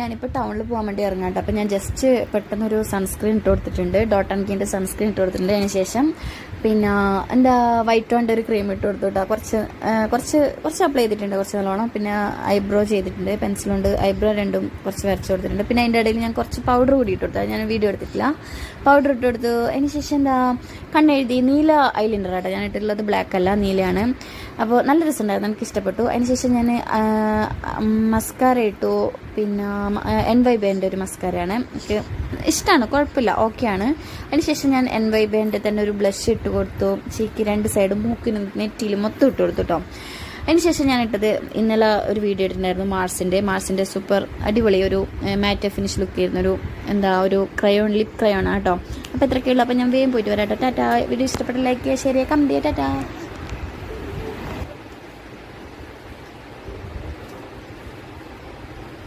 ഞാനിപ്പോൾ ടൗണിൽ പോകാൻ വേണ്ടി ഇറങ്ങാം കേട്ടോ. അപ്പോൾ ഞാൻ ജസ്റ്റ് പെട്ടെന്നൊരു സൺസ്ക്രീൻ ഇട്ട് കൊടുത്തിട്ടുണ്ട്, ഡോട്ട് ആൻഡ് കീൻ്റെ സൺസ്ക്രീൻ ഇട്ട് കൊടുത്തിട്ടുണ്ട്. അതിന് ശേഷം പിന്നെ എന്താ വൈറ്റ് ടോണിൻ്റെ ഒരു ക്രീം ഇട്ട് കൊടുത്തു കേട്ടോ. കുറച്ച് അപ്ലൈ ചെയ്തിട്ടുണ്ട്, കുറച്ച് നല്ലോണം. പിന്നെ ഐബ്രോ ചെയ്തിട്ടുണ്ട്, പെൻസിലുണ്ട് ഐബ്രോ രണ്ടും കുറച്ച് വരച്ച് കൊടുത്തിട്ടുണ്ട്. പിന്നെ അതിൻ്റെ ഇടയിൽ ഞാൻ കുറച്ച് പൗഡർ കൂടി ഇട്ട് കൊടുത്തു, ഞാൻ വീഡിയോ എടുത്തിട്ടില്ല. പൗഡർ ഇട്ട് കൊടുത്തു. അതിന് ശേഷം എന്താ കണ്ണെഴുതി നീല ഐലൈനർ ആട്ടോ ഞാൻ ഇട്ടിട്ടുള്ളത്, ബ്ലാക്ക് അല്ല നീലയാണ്. അപ്പോൾ നല്ല രസമുണ്ടായിരുന്നു, എനിക്ക് ഇഷ്ടപ്പെട്ടു. അതിനുശേഷം ഞാൻ മസ്കാര ഇട്ടു. പിന്നെ NYBൻ്റെ ഒരു മസ്കാരയാണ്, എനിക്ക് ഇഷ്ടമാണ്, കുഴപ്പമില്ല, ഓക്കെയാണ്. അതിനുശേഷം ഞാൻ NYBൻ്റെ തന്നെ ഒരു ബ്ലഷ് ഇട്ട് കൊടുത്തു, ചീക്ക് രണ്ട് സൈഡും മൂക്കിനും നെറ്റിയിലും മൊത്തം ഇട്ട് കൊടുത്തു കേട്ടോ. അതിനുശേഷം ഞാൻ ഇട്ടത് ഇന്നലെ ഒരു വീഡിയോ ഇട്ടിട്ടുണ്ടായിരുന്നു മാർസിൻ്റെ സൂപ്പർ അടിപൊളി ഒരു മാറ്റ് ഫിനിഷ് ലുക്ക് ചെയ്യുന്നൊരു ഒരു ലിപ് ക്രയോൺ കേട്ടോ. അപ്പോൾ ഇത്രയൊക്കെയുള്ളൂ. അപ്പോൾ ഞാൻ വേഗം പോയിട്ട് വരാം കേട്ടോ. ടാറ്റാ. വീഡിയോ ഇഷ്ടപ്പെട്ട ലൈക്ക് ചെയ്യുക, ഷെയർ ചെയ്യുക, കമൻറ്റ് ചെയ്യുക. ടാറ്റാ.